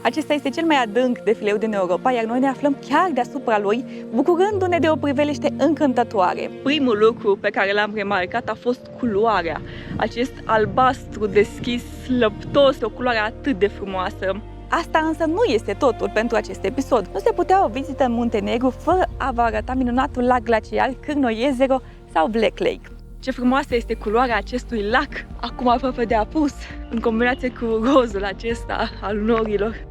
Acesta este cel mai adânc defileu din Europa, iar noi ne aflăm chiar deasupra lui, bucurându-ne de o priveliște încântătoare. Primul lucru pe care l-am remarcat a fost culoarea. Acest albastru deschis, lăptos, o culoare atât de frumoasă. Asta însă nu este totul pentru acest episod. Nu se putea o vizită în Muntenegru fără a vă arăta minunatul lac glacial Crnoiezero sau Black Lake. Ce frumoasă este culoarea acestui lac, acum aproape de apus, în combinație cu rozul acesta al norilor.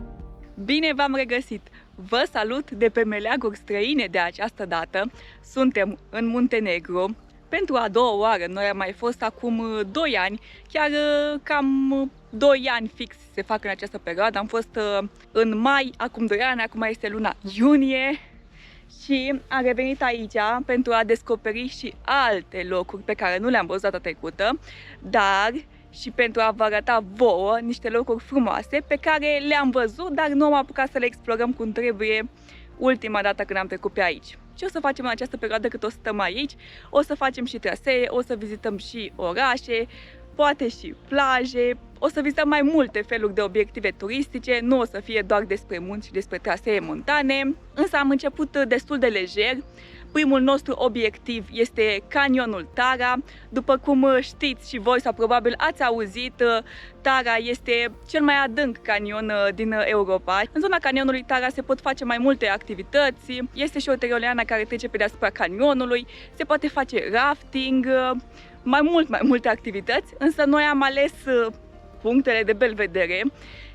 Bine v-am regăsit! Vă salut de pe meleaguri străine de această dată. Suntem în Muntenegru pentru a doua oară. Noi am mai fost acum 2 ani, chiar cam 2 ani fix se fac în această perioadă. Am fost în mai, acum 2 ani, acum este luna iunie. Și am revenit aici pentru a descoperi și alte locuri pe care nu le-am văzut data trecută, dar și pentru a vă arăta vouă niște locuri frumoase pe care le-am văzut, dar nu am apucat să le explorăm cum trebuie ultima dată când am trecut pe aici. Ce o să facem în această perioadă cât o să stăm aici? O să facem și trasee, o să vizităm și orașe, poate și plaje, o să vizităm mai multe feluri de obiective turistice, nu o să fie doar despre munți și despre trasee montane, însă am început destul de lejer. Primul nostru obiectiv este canionul Tara. După cum știți și voi sau probabil ați auzit, Tara este cel mai adânc canion din Europa. În zona canionului Tara se pot face mai multe activități, este și o tiroliană care trece pe deasupra canionului, se poate face rafting, mai multe activități, însă noi am ales punctele de belvedere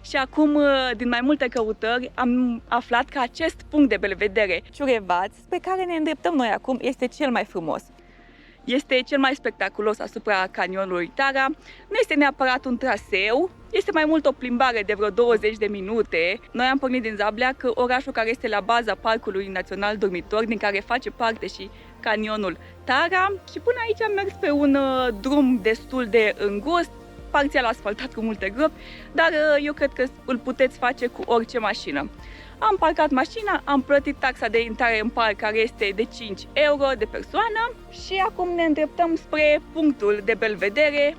și acum, din mai multe căutări, am aflat că acest punct de belvedere, Ciurevaț, pe care ne îndreptăm noi acum, este cel mai frumos. Este cel mai spectaculos asupra canionului Tara. Nu este neapărat un traseu, este mai mult o plimbare de vreo 20 de minute. Noi am pornit din Zableac, orașul care este la baza Parcului Național Dormitor, din care face parte și canionul Tara. Și până aici am mers pe un drum destul de îngust, parțial asfaltat cu multe gropi, dar eu cred că îl puteți face cu orice mașină. Am parcat mașina, am plătit taxa de intrare în parc, care este de 5 euro de persoană, și acum ne îndreptăm spre punctul de belvedere.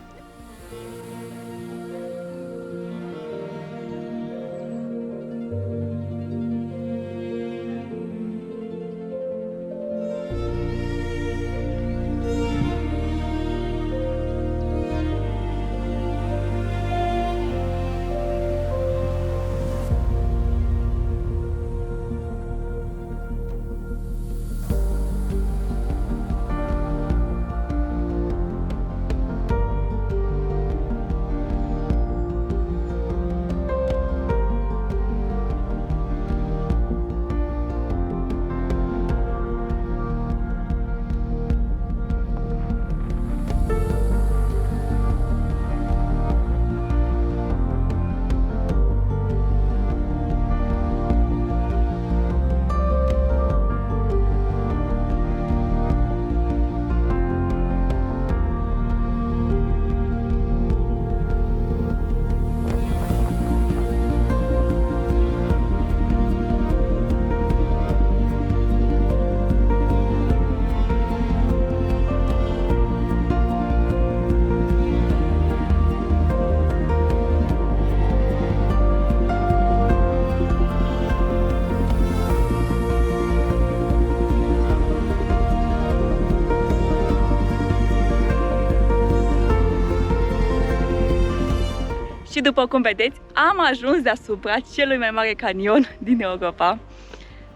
Și după cum vedeți, am ajuns deasupra celui mai mare canion din Europa.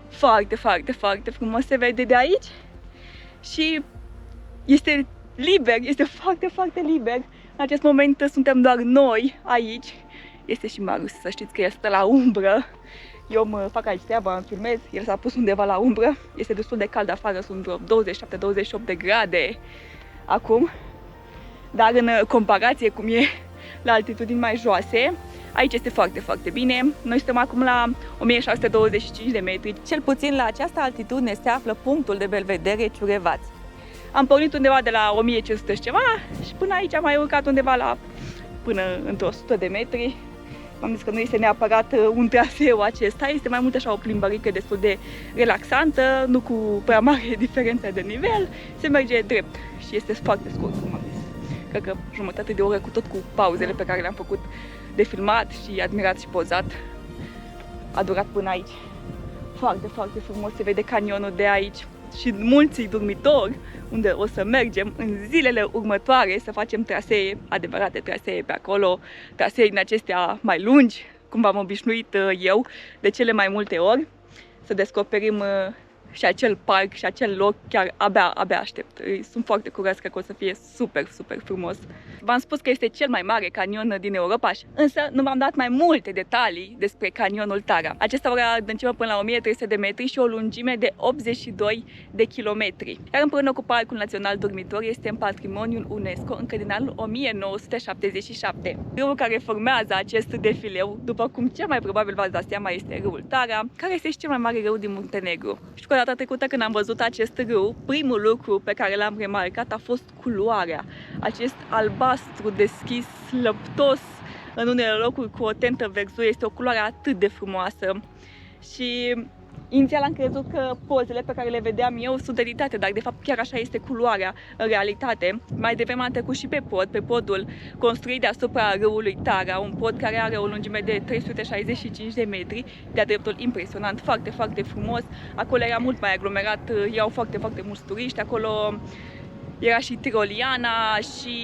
Foarte frumos se vede de aici și este liber, este foarte liber. În acest moment suntem doar noi aici. Este și Marius, să știți că el stă la umbră. Eu mă fac aici treaba, îmi filmez, el s-a pus undeva la umbră. Este destul de cald afară, sunt vreo 27-28 de grade acum. Dar în comparație cum e la altitudini mai joase, aici este foarte bine. Noi suntem acum la 1625 de metri. Cel puțin la această altitudine se află punctul de belvedere Ciurevaț. Am pornit undeva de la 1500 și ceva și până aici am mai urcat undeva până între 100 de metri. am zis că nu este neapărat un traseu acesta, este mai mult așa o plimbărică destul de relaxantă, nu cu prea mare diferență de nivel, se merge drept și este foarte scurt, cum am zis. Cred că jumătate de oră, cu tot cu pauzele pe care le-am făcut de filmat și admirat și pozat. a durat până aici. Foarte, foarte frumos se vede canionul de aici și mulți dormitori unde o să mergem în zilele următoare să facem trasee, adevărate trasee pe acolo, trasee din acestea mai lungi, cum v-am obișnuit eu de cele mai multe ori, să descoperim și acel parc și acel loc, chiar abia aștept. Sunt foarte curioasă, cred că o să fie super, super frumos. V-am spus că este cel mai mare canion din Europa, însă nu v-am dat mai multe detalii despre canionul Tara. Acesta are o adâncime până la 1300 de metri și o lungime de 82 de kilometri. Iar împreună cu Parcul Național Dormitor este în patrimoniul UNESCO încă din anul 1977. Râul care formează acest defileu, după cum cel mai probabil v-ați dat seama, este râul Tara, care este și cel mai mare râu din Muntenegru. Și cu data trecută când am văzut acest râu, primul lucru pe care l-am remarcat a fost culoarea. Acest albastru deschis, lăptos, în unele locuri cu o tentă verzuie, este o culoare atât de frumoasă. Și inițial am crezut că pozele pe care le vedeam eu sunt editate, dar de fapt chiar așa este culoarea în realitate. Mai devreme am trecut și pe podul construit deasupra râului Tara, un pod care are o lungime de 365 de metri, de-a dreptul impresionant, foarte, foarte frumos. Acolo era mult mai aglomerat, erau foarte, foarte mulți turiști, acolo era și tiroliana și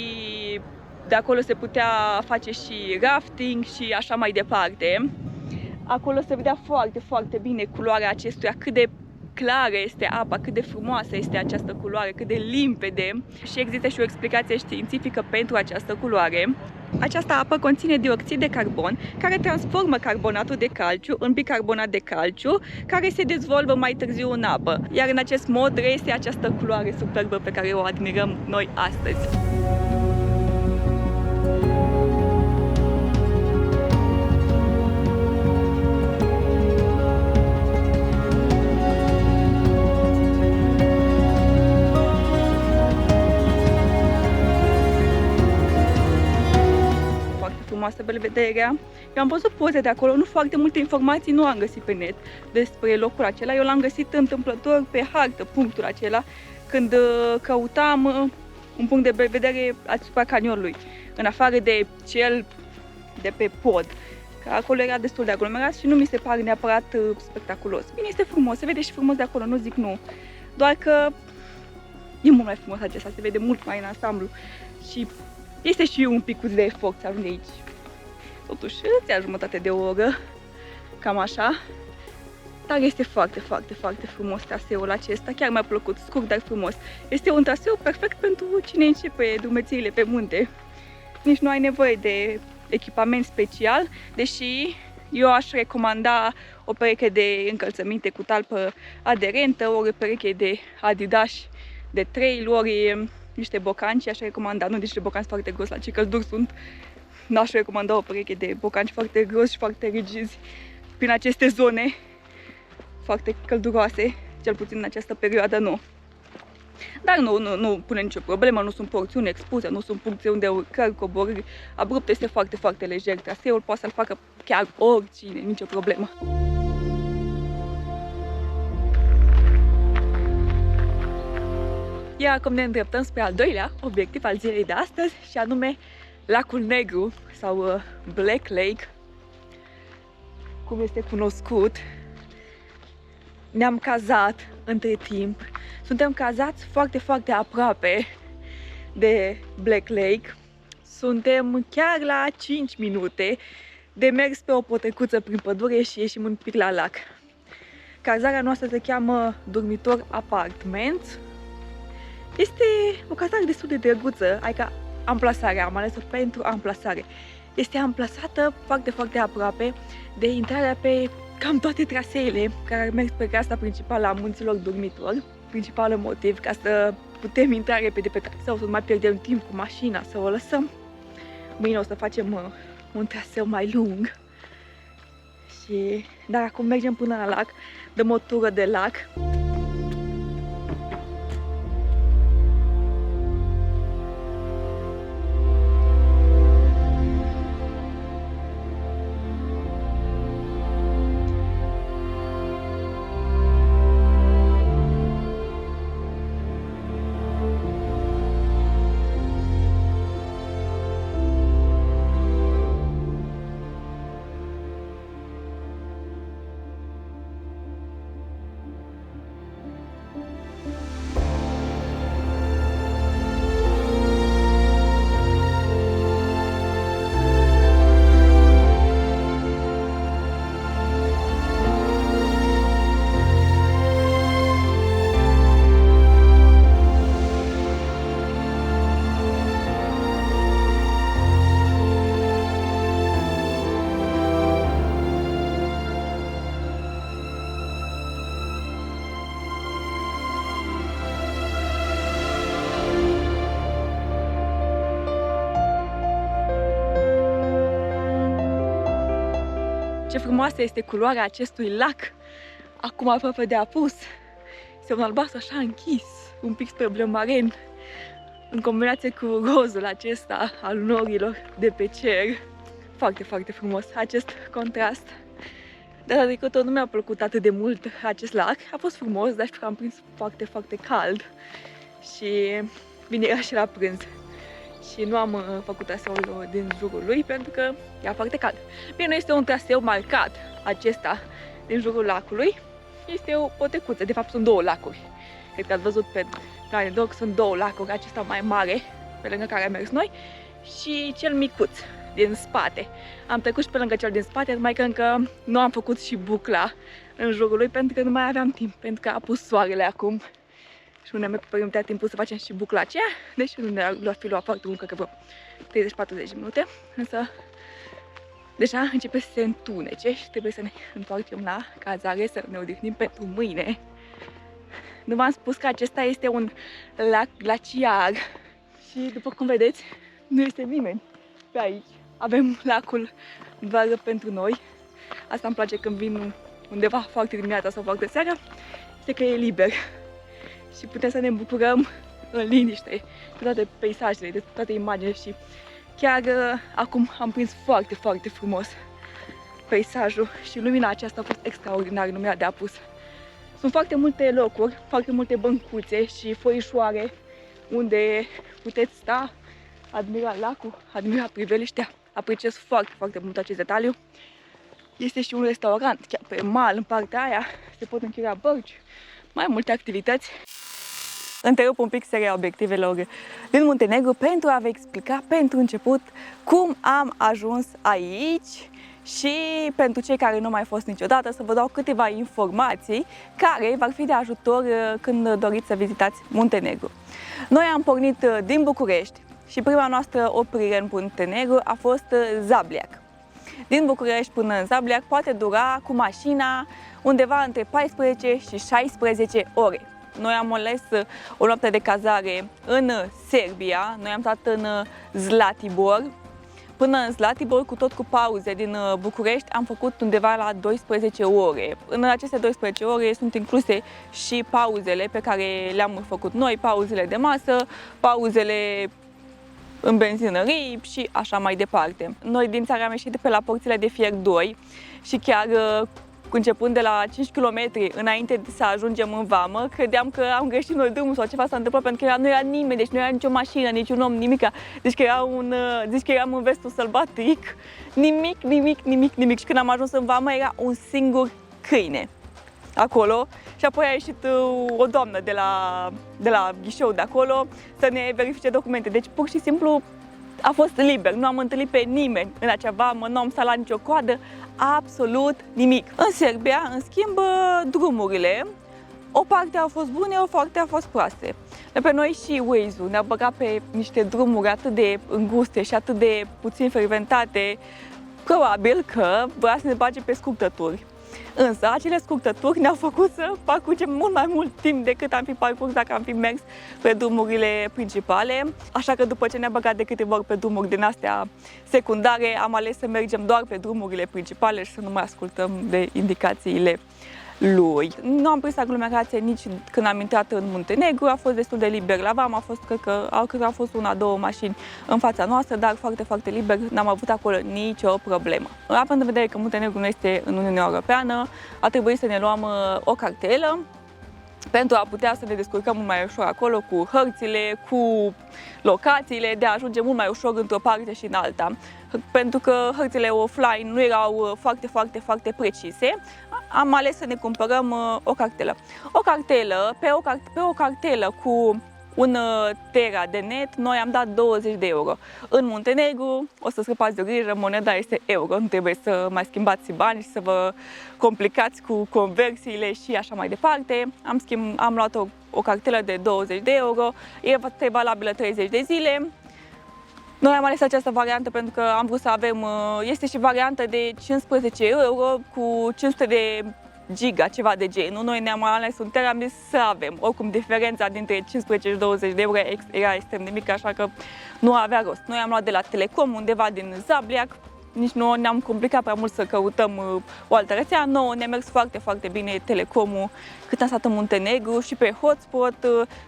de acolo se putea face și rafting și așa mai departe. Acolo se vedea foarte, foarte bine culoarea acestuia, cât de clară este apa, cât de frumoasă este această culoare, cât de limpede, și există și o explicație științifică pentru această culoare. Această apă conține dioxid de carbon, care transformă carbonatul de calciu în bicarbonat de calciu, care se dezvolvă mai târziu în apă, iar în acest mod reiese această culoare superbă pe care o admirăm noi astăzi. Frumoasă belvederea. Eu am văzut poze de acolo, nu foarte multe informații nu am găsit pe net despre locul acela. Eu l-am găsit întâmplător pe hartă, punctul acela, când căutam un punct de belvedere asupra canionului, în afară de cel de pe pod. Că acolo era destul de aglomerat și nu mi se pare neapărat spectaculos. Bine, este frumos, se vede și frumos de acolo, nu zic nu. Doar că e mult mai frumos acesta, se vede mult mai în ansamblu și este și un picuț de efort să ajungi aici. Totuși, îți ia jumătate de oră, cam așa. Dar este foarte, foarte, foarte frumos traseul acesta. Chiar mi-a plăcut, scurt, dar frumos. Este un traseu perfect pentru cine începe drumețiile pe munte. Nici nu ai nevoie de echipament special, deși eu aș recomanda o pereche de încălțăminte cu talpă aderentă, ori o pereche de Adidas de trail, ori niște bocanci, aș recomanda, nu niște bocanci foarte grossi, la ce călduri sunt, n-aș recomanda o pereche de bocanci foarte grossi și foarte rigizi prin aceste zone foarte călduroase, cel puțin în această perioadă nu. Dar nu pune nicio problemă, nu sunt porțiuni expuse, nu sunt puncte unde urcări, coborâri abrupte, este foarte, foarte lejer traseul, poate să-l facă chiar oricine, nicio problemă. Iar acum ne îndreptăm spre al doilea obiectiv al zilei de astăzi, și anume Lacul Negru sau Black Lake, cum este cunoscut. Ne-am cazat între timp. Suntem cazați foarte, foarte aproape de Black Lake. Suntem chiar la 5 minute de mers pe o potecuță prin pădure și ieșim un pic la lac. Cazarea noastră se cheamă Dormitor Apartments. Este o cazare destul de drăguță, adică amplasarea, am ales-o pentru amplasare. Este amplasată foarte, foarte aproape de intrarea pe cam toate traseele care merg spre casa principală a Munților Dormitor. Principalul motiv ca să putem intra repede pe traseu, să nu mai pierdem timp cu mașina, să o lăsăm. Mâine o să facem un traseu mai lung. Dar acum mergem până la lac, dăm o tură de lac. Ce frumoasă este culoarea acestui lac, acum aproape de apus. Este un albastru așa închis, un pic spre bleu marin, în combinație cu rozul acesta al norilor de pe cer. Foarte, foarte frumos acest contrast. Data trecută nu mi-a plăcut atât de mult acest lac. A fost frumos, dar știu că am prins foarte, foarte cald. Și bine, era și la prânz. Și nu am făcut traseul din jurul lui pentru că era foarte cald. Bine, nu este un traseu marcat acesta din jurul lacului. Este o potecuță, de fapt sunt două lacuri. Cred că ați văzut pe Planet Dog, sunt două lacuri, acesta mai mare, pe lângă care am mers noi, și cel micuț din spate. Am trecut și pe lângă cel din spate, numai că încă nu am făcut și bucla în jurul lui pentru că nu mai aveam timp, pentru că a pus soarele acum și nu ne-am permitea timpul să facem și bucla aceea, deci nu ne-a fi luat foarte mult, cred că vreo 30-40 minute, însă deja începe să se întunece și trebuie să ne întoarcem la cazare, să ne odihnim pentru mâine. Nu v-am spus că acesta este un lac glaciar și după cum vedeți, nu este nimeni pe aici. Avem lacul doar pentru noi. Asta îmi place când vin undeva foarte dimineața sau foarte seara, este că e liber și putem să ne bucurăm în liniște de toate peisajele, de toate imaginile și chiar acum am prins foarte, foarte frumos peisajul și lumina aceasta a fost extraordinar, nu mi-a de apus. Sunt foarte multe locuri, foarte multe băncuțe și foișoare unde puteți sta, admira lacul, admira priveliștea. Apreciez foarte, foarte mult acest detaliu. Este și un restaurant, chiar pe mal, în partea aia, se pot închiria bărci, mai multe activități. Întrerup un pic seria obiectivelor din Muntenegru pentru a vă explica pentru început cum am ajuns aici și pentru cei care nu au mai fost niciodată să vă dau câteva informații care v-ar fi de ajutor când doriți să vizitați Muntenegru. Noi am pornit din București și prima noastră oprire în Muntenegru a fost Zabliac. Din București până în Zabliac poate dura cu mașina undeva între 14 și 16 ore. Noi am ales o noapte de cazare în Serbia, noi am stat în Zlatibor. Până în Zlatibor, cu pauze din București, am făcut undeva la 12 ore. În aceste 12 ore sunt incluse și pauzele pe care le-am făcut noi, pauzele de masă, pauzele în benzinării și așa mai departe. Noi din țară am ieșit de pe la porțile de Fier 2 și chiar începând de la 5 km înainte să ajungem în vamă, credeam că am greșit noi drumul sau ceva s-a întâmplat pentru că nu era nimeni, deci nu era nicio mașină, niciun om, nimica. Deci că eram în vestul sălbatic, nimic. Și când am ajuns în vamă era un singur câine acolo și apoi a ieșit o doamnă de la ghișeu de acolo să ne verifice documente. Deci pur și simplu a fost liber, nu am întâlnit pe nimeni în acea vamă, nu am stat la nicio coadă, absolut nimic. În Serbia, în schimb, drumurile, o parte au fost bune, o parte au fost proaste. De pe noi și Waze-ul ne-a băgat pe niște drumuri atât de înguste și atât de puțin frecventate, probabil că vrea să ne bage pe scurtături. Însă, acele scurtături ne-au făcut să parcurgem mult mai mult timp decât am fi parcurs dacă am fi mers pe drumurile principale. Așa că după ce ne-am băgat de câteva ori pe drumuri din astea secundare, am ales să mergem doar pe drumurile principale și să nu mai ascultăm de indicațiile lui. Nu am prins aglomerație nici când am intrat în Muntenegru, a fost destul de liber la vamă, cred că au fost una-două mașini în fața noastră, dar foarte, foarte liber, n-am avut acolo nicio problemă. Având în vedere că Muntenegru nu este în Uniunea Europeană, a trebuit să ne luăm o cartelă pentru a putea să ne descurcăm mult mai ușor acolo cu hărțile, cu locațiile, de a ajunge mult mai ușor într-o parte și în alta. Pentru că hărțile offline nu erau foarte precise, am ales să ne cumpărăm o cartelă. Pe o cartelă cu un tera de net, noi am dat 20 de euro. În Muntenegru, o să scăpați de grijă, moneda este euro, nu trebuie să mai schimbați bani și să vă complicați cu conversiile și așa mai departe. Am luat o cartelă de 20 de euro, este valabilă 30 de zile. Noi am ales această variantă pentru că am vrut să avem, este și variantă de 15 euro cu 500 de giga, ceva de genul. Noi ne-am ales un tera, am zis să avem. Oricum, diferența dintre 15 și 20 de euro era extrem de mică, așa că nu avea rost. Noi am luat de la Telecom, undeva din Zabliac, nici nu ne-am complicat prea mult să căutăm o altă rețea. Nouă ne-a mers foarte, foarte bine Telecomul cât am stat în Muntenegru și pe hotspot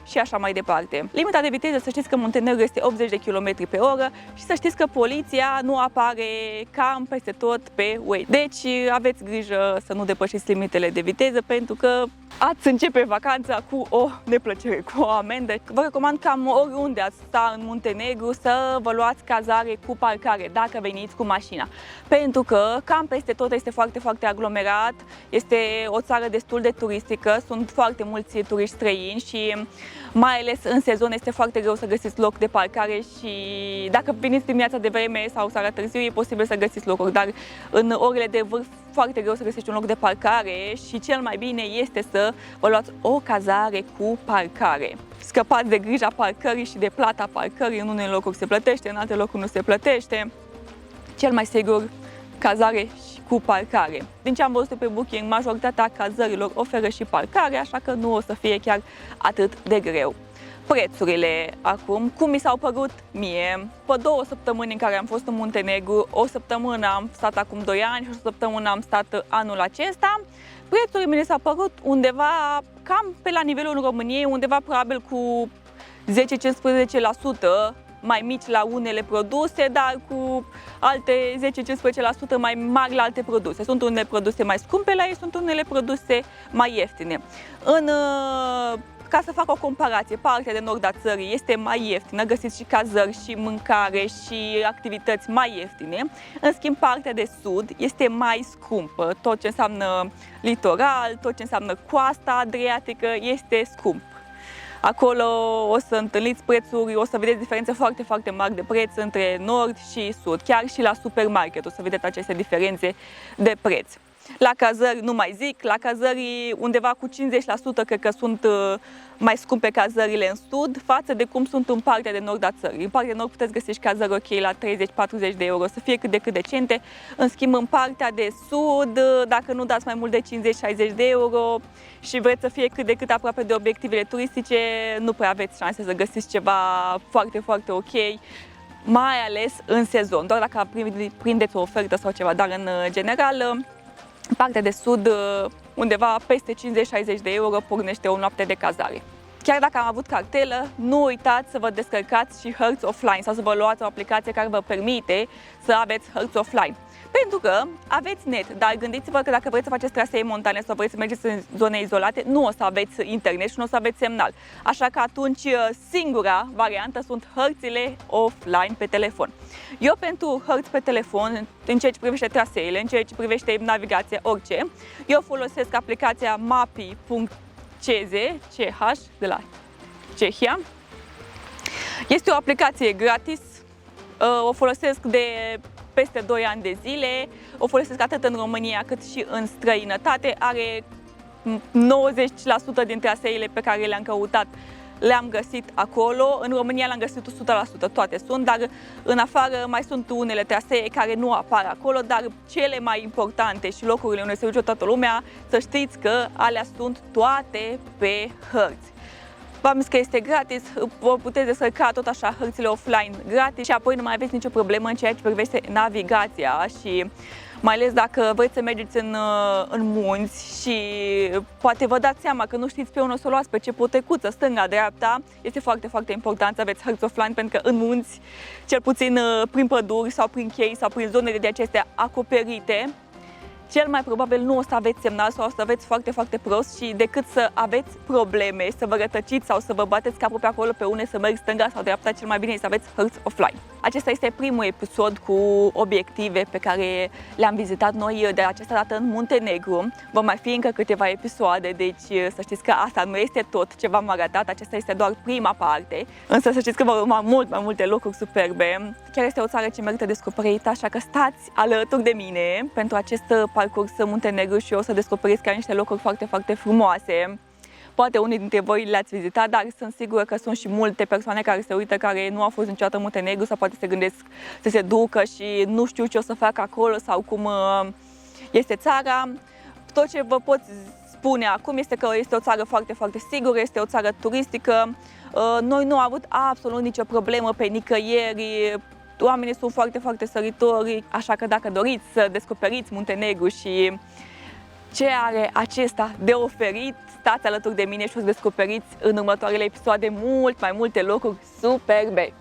și așa mai departe. Limita de viteză, să știți că Muntenegru este 80 de km pe oră și să știți că poliția nu apare cam peste tot pe Waze. Deci aveți grijă să nu depășiți limitele de viteză pentru că ați începe vacanța cu o neplăcere, cu o amendă. Vă recomand cam oriunde ați sta în Muntenegru să vă luați cazare cu parcare dacă veniți cu mașina. Pentru că cam peste tot este foarte, foarte aglomerat, este o țară destul de turistică, sunt foarte mulți turiști străini și mai ales în sezon este foarte greu să găsiți loc de parcare și dacă veniți dimineața de vreme sau seara târziu e posibil să găsiți locuri, dar în orele de vârf foarte greu să găsești un loc de parcare și cel mai bine este să vă luați o cazare cu parcare. Scăpați de grija parcării și de plata parcării, în unele locuri se plătește, în alte locuri nu se plătește. Cel mai sigur, cazare și cu parcare. Din ce am văzut pe Booking, majoritatea cazărilor oferă și parcare, așa că nu o să fie chiar atât de greu. Prețurile acum, cum mi s-au părut mie, pe 2 săptămâni în care am fost în Muntenegru, o săptămână am stat acum 2 ani și o săptămână am stat anul acesta, prețurile mi s-au părut undeva cam pe la nivelul României, undeva probabil cu 10-15% mai mici la unele produse, dar cu alte 10-15% mai mari la alte produse. Sunt unele produse mai scumpe la ei, sunt unele produse mai ieftine. Ca să fac o comparație, partea de nord a țării este mai ieftină, găsiți și cazări, și mâncare, și activități mai ieftine. În schimb, partea de sud este mai scumpă. Tot ce înseamnă litoral, tot ce înseamnă coasta adriatică este scump. Acolo o să întâlniți prețuri, o să vedeți diferențe foarte, foarte mari de preț între nord și sud. Chiar și la supermarket o să vedeți aceste diferențe de preț. La cazări nu mai zic, la cazări undeva cu 50% cred că sunt mai scumpe cazările în sud față de cum sunt în partea de nord a țării. În partea de nord puteți găsi și cazări ok la 30-40 de euro, să fie cât de cât decente. În schimb, în partea de sud, dacă nu dați mai mult de 50-60 de euro și vreți să fie cât de cât aproape de obiectivele turistice, nu prea aveți șanse să găsiți ceva foarte, foarte ok, mai ales în sezon, doar dacă prindeți o ofertă sau ceva, dar în general, partea de sud, undeva peste 50-60 de euro, pornește o noapte de cazare. Chiar dacă am avut cartelă, nu uitați să vă descărcați și hărți offline sau să vă luați o aplicație care vă permite să aveți hărți offline. Pentru că aveți net, dar gândiți-vă că dacă vreți să faceți trasee montane sau vreți să mergeți în zone izolate, nu o să aveți internet și nu o să aveți semnal. Așa că atunci singura variantă sunt hărțile offline pe telefon. Eu pentru hărți pe telefon, în ceea ce privește traseele, în ceea ce privește navigația, orice, eu folosesc aplicația mapi.cz de la Cehia. Este o aplicație gratis, o folosesc de peste 2 ani de zile, o folosesc atât în România cât și în străinătate, are 90% din traseele pe care le-am căutat le-am găsit acolo. În România le-am găsit 100%, toate sunt, dar în afară mai sunt unele trasee care nu apar acolo, dar cele mai importante și locurile unde se duce toată lumea, să știți că alea sunt toate pe hărți. V-am zis că este gratis, vă puteți descărca tot așa hărțile offline gratis și apoi nu mai aveți nicio problemă în ceea ce privește navigația și mai ales dacă vreți să mergeți în munți și poate vă dați seama că nu știți pe unde o să o luați, pe ce potecuță, stânga, dreapta, este foarte, foarte important să aveți hărți offline pentru că în munți, cel puțin prin păduri sau prin chei sau prin zonele de acestea acoperite, cel mai probabil nu o să aveți semnal sau o să aveți foarte, foarte prost și decât să aveți probleme, să vă rătăciți sau să vă bateți capul pe acolo pe unde să mergi stânga sau dreapta, cel mai bine este să aveți hărți offline. Acesta este primul episod cu obiective pe care le-am vizitat noi de această dată în Muntenegru. Vor mai fi încă câteva episoade, deci să știți că asta nu este tot ce v-am arătat, acesta este doar prima parte, însă să știți că vor urma mult mai multe locuri superbe. Chiar este o țară ce merită descoperită, așa că stați alături de mine pentru acest parcurs Muntenegru și o să descoperiți chiar niște locuri foarte, foarte frumoase. Poate unii dintre voi le-ați vizitat, dar sunt sigură că sunt și multe persoane care se uită, care nu au fost niciodată în Muntenegru sau poate se gândesc să se ducă și nu știu ce o să facă acolo sau cum este țara. Tot ce vă pot spune acum este că este o țară foarte, foarte sigură, este o țară turistică. Noi nu am avut absolut nicio problemă pe nicăieri. Oamenii sunt foarte, foarte săritori, așa că dacă doriți să descoperiți Muntenegru și ce are acesta de oferit, stați alături de mine și o să descoperiți în următoarele episoade mult mai multe locuri superbe.